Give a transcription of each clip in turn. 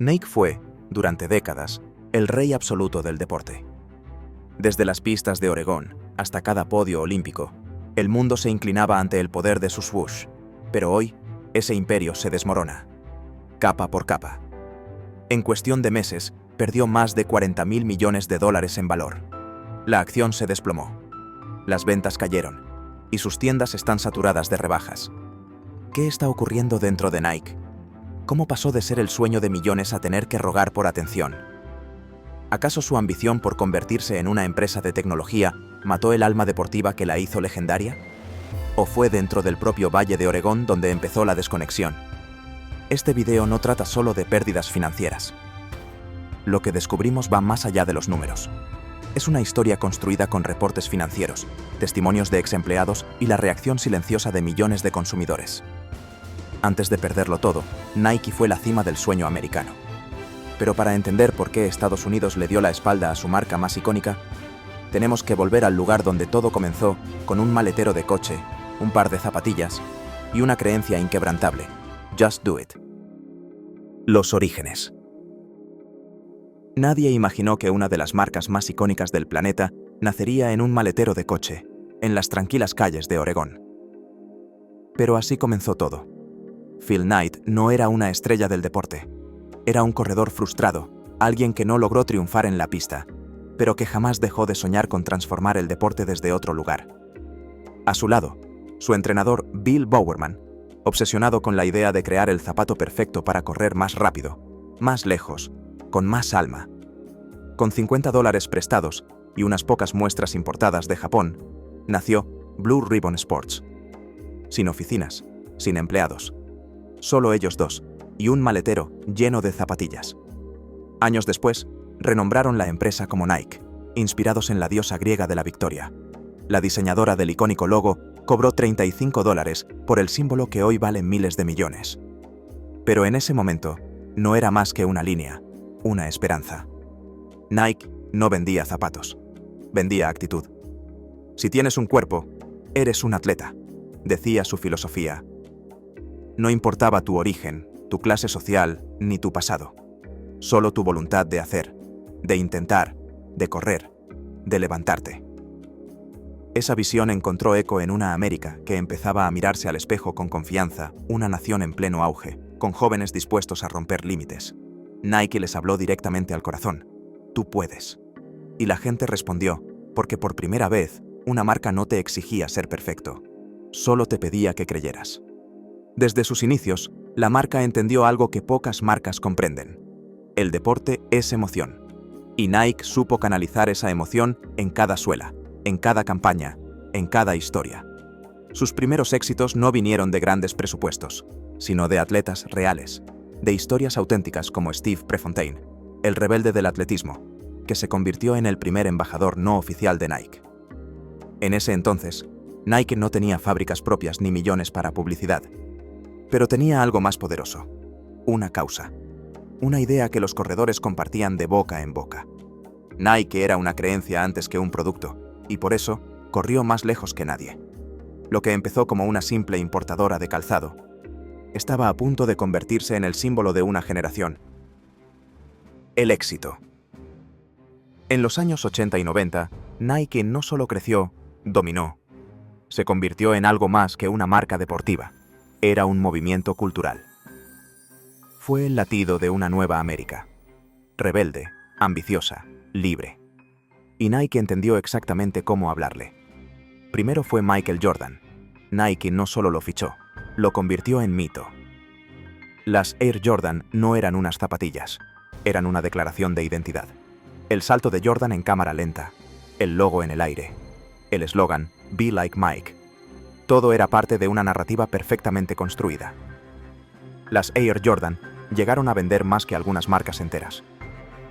Nike fue, durante décadas, el rey absoluto del deporte. Desde las pistas de Oregón hasta cada podio olímpico, el mundo se inclinaba ante el poder de su swoosh, pero hoy, ese imperio se desmorona, capa por capa. En cuestión de meses, perdió más de 40.000 millones de dólares en valor. La acción se desplomó. Las ventas cayeron, y sus tiendas están saturadas de rebajas. ¿Qué está ocurriendo dentro de Nike? ¿Cómo pasó de ser el sueño de millones a tener que rogar por atención? ¿Acaso su ambición por convertirse en una empresa de tecnología mató el alma deportiva que la hizo legendaria? ¿O fue dentro del propio Valle de Oregón donde empezó la desconexión? Este video no trata solo de pérdidas financieras. Lo que descubrimos va más allá de los números. Es una historia construida con reportes financieros, testimonios de exempleados y la reacción silenciosa de millones de consumidores. Antes de perderlo todo, Nike fue la cima del sueño americano. Pero para entender por qué Estados Unidos le dio la espalda a su marca más icónica, tenemos que volver al lugar donde todo comenzó, con un maletero de coche, un par de zapatillas y una creencia inquebrantable: Just do it. Los orígenes. Nadie imaginó que una de las marcas más icónicas del planeta nacería en un maletero de coche, en las tranquilas calles de Oregón. Pero así comenzó todo. Phil Knight no era una estrella del deporte. Era un corredor frustrado, alguien que no logró triunfar en la pista, pero que jamás dejó de soñar con transformar el deporte desde otro lugar. A su lado, su entrenador Bill Bowerman, obsesionado con la idea de crear el zapato perfecto para correr más rápido, más lejos, con más alma. Con $50 prestados y unas pocas muestras importadas de Japón, nació Blue Ribbon Sports. Sin oficinas, sin empleados. Solo ellos dos, y un maletero lleno de zapatillas. Años después, renombraron la empresa como Nike, inspirados en la diosa griega de la victoria. La diseñadora del icónico logo cobró $35 por el símbolo que hoy vale miles de millones. Pero en ese momento, no era más que una línea, una esperanza. Nike no vendía zapatos, vendía actitud. Si tienes un cuerpo, eres un atleta, decía su filosofía. No importaba tu origen, tu clase social, ni tu pasado. Solo tu voluntad de hacer, de intentar, de correr, de levantarte. Esa visión encontró eco en una América que empezaba a mirarse al espejo con confianza, una nación en pleno auge, con jóvenes dispuestos a romper límites. Nike les habló directamente al corazón. Tú puedes. Y la gente respondió, porque por primera vez, una marca no te exigía ser perfecto. Solo te pedía que creyeras. Desde sus inicios, la marca entendió algo que pocas marcas comprenden. El deporte es emoción. Y Nike supo canalizar esa emoción en cada suela, en cada campaña, en cada historia. Sus primeros éxitos no vinieron de grandes presupuestos, sino de atletas reales, de historias auténticas como Steve Prefontaine, el rebelde del atletismo, que se convirtió en el primer embajador no oficial de Nike. En ese entonces, Nike no tenía fábricas propias ni millones para publicidad, pero tenía algo más poderoso: una causa, una idea que los corredores compartían de boca en boca. Nike era una creencia antes que un producto, y por eso corrió más lejos que nadie. Lo que empezó como una simple importadora de calzado, estaba a punto de convertirse en el símbolo de una generación. El éxito. En los años 80 y 90, Nike no solo creció, dominó. Se convirtió en algo más que una marca deportiva. Era un movimiento cultural. Fue el latido de una nueva América. Rebelde, ambiciosa, libre. Y Nike entendió exactamente cómo hablarle. Primero fue Michael Jordan. Nike no solo lo fichó, lo convirtió en mito. Las Air Jordan no eran unas zapatillas, eran una declaración de identidad. El salto de Jordan en cámara lenta, el logo en el aire, el eslogan Be Like Mike. Todo era parte de una narrativa perfectamente construida. Las Air Jordan llegaron a vender más que algunas marcas enteras.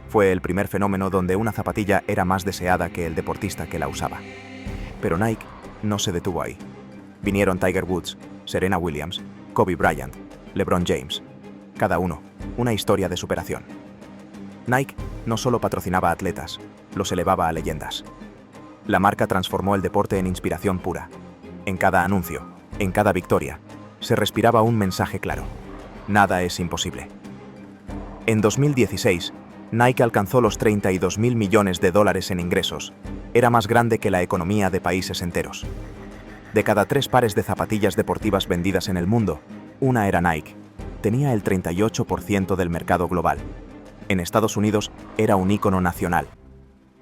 Fue el primer fenómeno donde una zapatilla era más deseada que el deportista que la usaba. Pero Nike no se detuvo ahí. Vinieron Tiger Woods, Serena Williams, Kobe Bryant, LeBron James. Cada uno, una historia de superación. Nike no solo patrocinaba atletas, los elevaba a leyendas. La marca transformó el deporte en inspiración pura. En cada anuncio, en cada victoria, se respiraba un mensaje claro: nada es imposible. En 2016, Nike alcanzó los 32.000 millones de dólares en ingresos. Era más grande que la economía de países enteros. De cada 3 pares de zapatillas deportivas vendidas en el mundo, una era Nike. Tenía el 38% del mercado global. En Estados Unidos era un ícono nacional.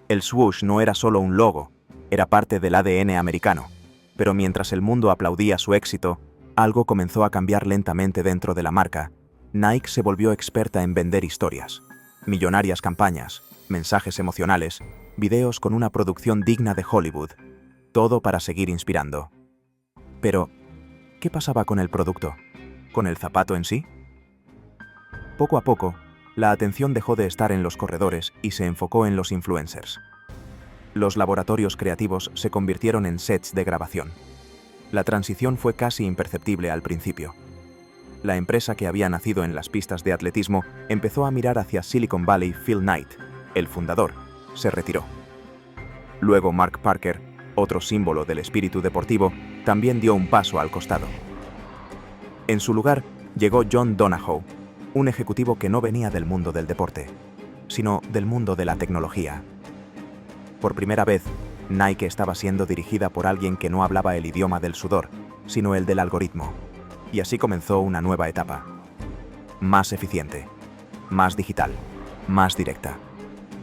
El swoosh no era solo un logo, era parte del ADN americano. Pero mientras el mundo aplaudía su éxito, algo comenzó a cambiar lentamente dentro de la marca. Nike se volvió experta en vender historias. Millonarias campañas, mensajes emocionales, videos con una producción digna de Hollywood. Todo para seguir inspirando. Pero, ¿qué pasaba con el producto? ¿Con el zapato en sí? Poco a poco, la atención dejó de estar en los corredores y se enfocó en los influencers. Los laboratorios creativos se convirtieron en sets de grabación. La transición fue casi imperceptible al principio. La empresa que había nacido en las pistas de atletismo empezó a mirar hacia Silicon Valley. Phil Knight, el fundador, se retiró. Luego Mark Parker, otro símbolo del espíritu deportivo, también dio un paso al costado. En su lugar, llegó John Donahoe, un ejecutivo que no venía del mundo del deporte, sino del mundo de la tecnología. Por primera vez, Nike estaba siendo dirigida por alguien que no hablaba el idioma del sudor, sino el del algoritmo. Y así comenzó una nueva etapa. Más eficiente, más digital, más directa.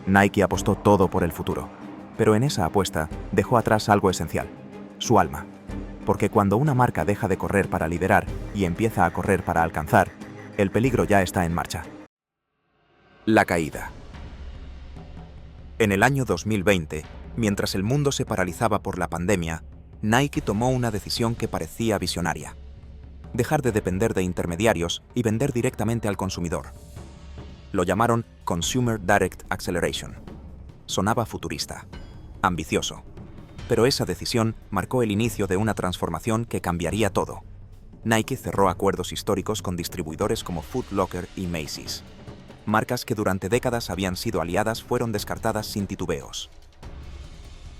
Nike apostó todo por el futuro, pero en esa apuesta dejó atrás algo esencial, su alma. Porque cuando una marca deja de correr para liderar y empieza a correr para alcanzar, el peligro ya está en marcha. La caída. En el año 2020, mientras el mundo se paralizaba por la pandemia, Nike tomó una decisión que parecía visionaria: dejar de depender de intermediarios y vender directamente al consumidor. Lo llamaron Consumer Direct Acceleration. Sonaba futurista, ambicioso, pero esa decisión marcó el inicio de una transformación que cambiaría todo. Nike cerró acuerdos históricos con distribuidores como Foot Locker y Macy's. Marcas que durante décadas habían sido aliadas fueron descartadas sin titubeos.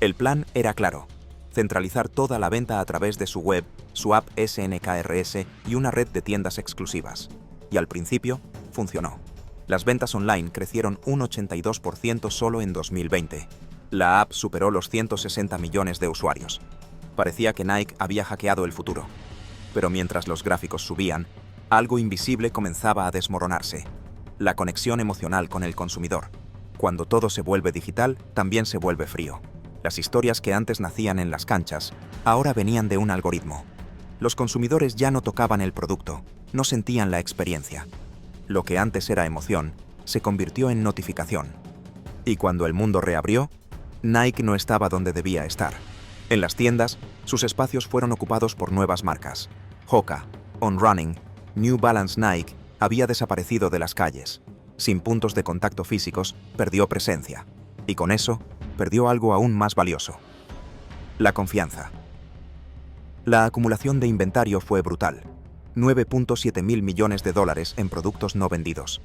El plan era claro: centralizar toda la venta a través de su web, su app SNKRS y una red de tiendas exclusivas. Y al principio, funcionó. Las ventas online crecieron un 82% solo en 2020. La app superó los 160 millones de usuarios. Parecía que Nike había hackeado el futuro. Pero mientras los gráficos subían, algo invisible comenzaba a desmoronarse: la conexión emocional con el consumidor. Cuando todo se vuelve digital, también se vuelve frío. Las historias que antes nacían en las canchas, ahora venían de un algoritmo. Los consumidores ya no tocaban el producto, no sentían la experiencia. Lo que antes era emoción, se convirtió en notificación. Y cuando el mundo reabrió, Nike no estaba donde debía estar. En las tiendas, sus espacios fueron ocupados por nuevas marcas. Hoka, On Running, New Balance. Nike había desaparecido de las calles. Sin puntos de contacto físicos, perdió presencia. Y con eso, perdió algo aún más valioso: la confianza. La acumulación de inventario fue brutal: 9.7 mil millones de dólares en productos no vendidos,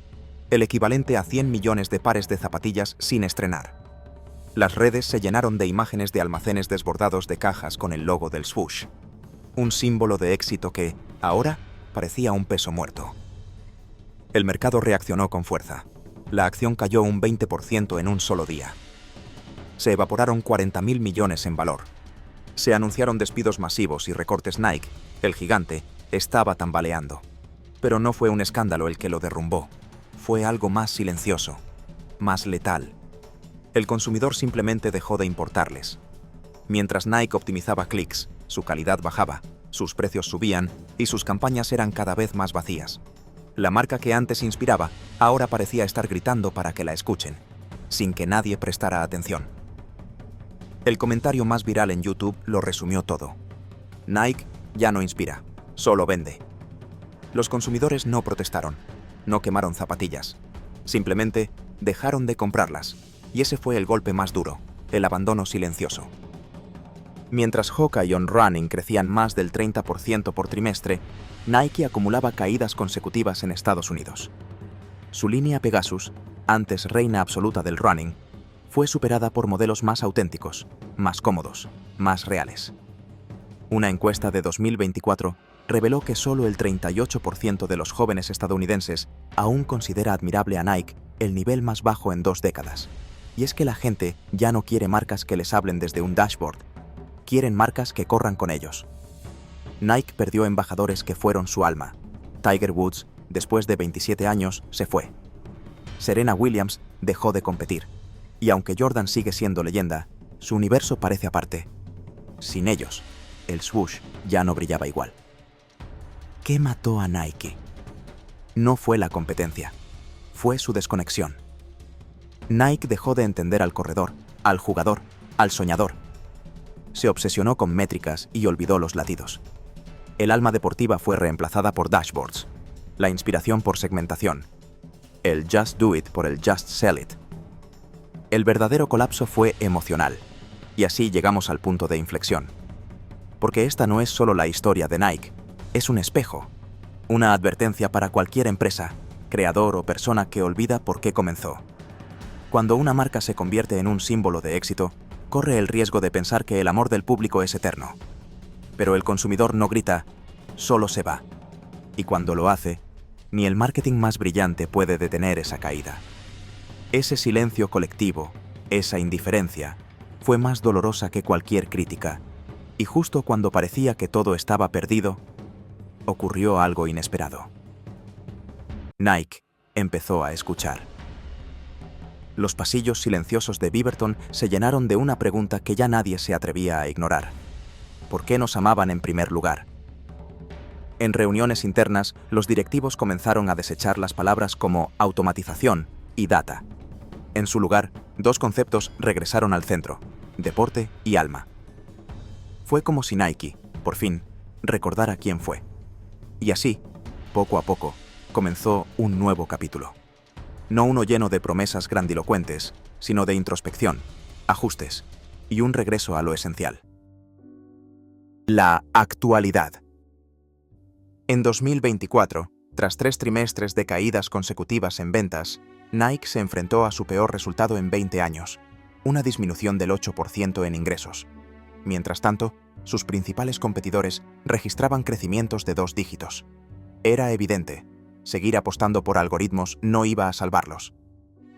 el equivalente a 100 millones de pares de zapatillas sin estrenar. Las redes se llenaron de imágenes de almacenes desbordados de cajas con el logo del swoosh, un símbolo de éxito que, ahora, parecía un peso muerto. El mercado reaccionó con fuerza. La acción cayó un 20% en un solo día. Se evaporaron 40.000 millones en valor. Se anunciaron despidos masivos y recortes. Nike, el gigante, estaba tambaleando. Pero no fue un escándalo el que lo derrumbó. Fue algo más silencioso, más letal. El consumidor simplemente dejó de importarles. Mientras Nike optimizaba clics, su calidad bajaba, sus precios subían y sus campañas eran cada vez más vacías. La marca que antes inspiraba, ahora parecía estar gritando para que la escuchen, sin que nadie prestara atención. El comentario más viral en YouTube lo resumió todo: Nike ya no inspira, solo vende. Los consumidores no protestaron, no quemaron zapatillas, simplemente dejaron de comprarlas, y ese fue el golpe más duro: el abandono silencioso. Mientras Hoka y On Running crecían más del 30% por trimestre, Nike acumulaba caídas consecutivas en Estados Unidos. Su línea Pegasus, antes reina absoluta del running, fue superada por modelos más auténticos, más cómodos, más reales. Una encuesta de 2024 reveló que solo el 38% de los jóvenes estadounidenses aún considera admirable a Nike el nivel más bajo en 2 décadas. Y es que la gente ya no quiere marcas que les hablen desde un dashboard, quieren marcas que corran con ellos. Nike perdió embajadores que fueron su alma. Tiger Woods, después de 27 años, se fue. Serena Williams dejó de competir. Y aunque Jordan sigue siendo leyenda, su universo parece aparte. Sin ellos, el swoosh ya no brillaba igual. ¿Qué mató a Nike? No fue la competencia, fue su desconexión. Nike dejó de entender al corredor, al jugador, al soñador. Se obsesionó con métricas y olvidó los latidos. El alma deportiva fue reemplazada por dashboards, la inspiración por segmentación, el just do it por el just sell it. El verdadero colapso fue emocional, y así llegamos al punto de inflexión. Porque esta no es solo la historia de Nike, es un espejo, una advertencia para cualquier empresa, creador o persona que olvida por qué comenzó. Cuando una marca se convierte en un símbolo de éxito, corre el riesgo de pensar que el amor del público es eterno. Pero el consumidor no grita, solo se va. Y cuando lo hace, ni el marketing más brillante puede detener esa caída. Ese silencio colectivo, esa indiferencia, fue más dolorosa que cualquier crítica. Y justo cuando parecía que todo estaba perdido, ocurrió algo inesperado. Nike empezó a escuchar. Los pasillos silenciosos de Beaverton se llenaron de una pregunta que ya nadie se atrevía a ignorar. ¿Por qué nos amaban en primer lugar? En reuniones internas, los directivos comenzaron a desechar las palabras como automatización y data. En su lugar, 2 conceptos regresaron al centro: deporte y alma. Fue como si Nike, por fin, recordara quién fue. Y así, poco a poco, comenzó un nuevo capítulo. No uno lleno de promesas grandilocuentes, sino de introspección, ajustes y un regreso a lo esencial. La actualidad. En 2024, tras 3 trimestres de caídas consecutivas en ventas, Nike se enfrentó a su peor resultado en 20 años, una disminución del 8% en ingresos. Mientras tanto, sus principales competidores registraban crecimientos de 2 dígitos. Era evidente, seguir apostando por algoritmos no iba a salvarlos.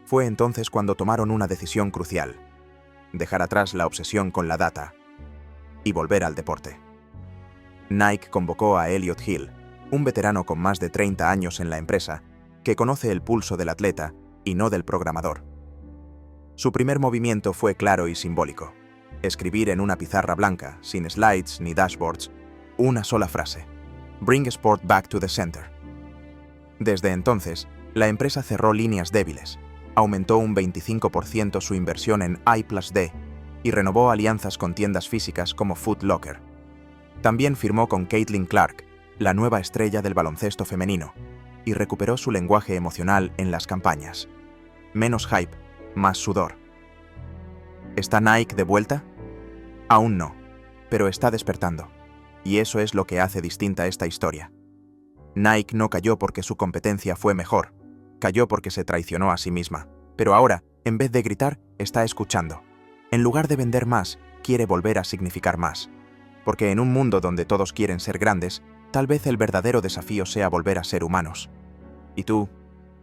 Fue entonces cuando tomaron una decisión crucial: dejar atrás la obsesión con la data y volver al deporte. Nike convocó a Elliot Hill, un veterano con más de 30 años en la empresa, que conoce el pulso del atleta y no del programador. Su primer movimiento fue claro y simbólico: escribir en una pizarra blanca, sin slides ni dashboards, una sola frase: Bring sport back to the center. Desde entonces, la empresa cerró líneas débiles, aumentó un 25% su inversión en I+D y renovó alianzas con tiendas físicas como Foot Locker. También firmó con Caitlin Clark, la nueva estrella del baloncesto femenino, y recuperó su lenguaje emocional en las campañas. Menos hype, más sudor. ¿Está Nike de vuelta? Aún no, pero está despertando. Y eso es lo que hace distinta esta historia. Nike no cayó porque su competencia fue mejor, cayó porque se traicionó a sí misma. Pero ahora, en vez de gritar, está escuchando. En lugar de vender más, quiere volver a significar más. Porque en un mundo donde todos quieren ser grandes, tal vez el verdadero desafío sea volver a ser humanos. ¿Y tú,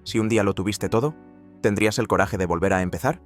si un día lo tuviste todo, tendrías el coraje de volver a empezar?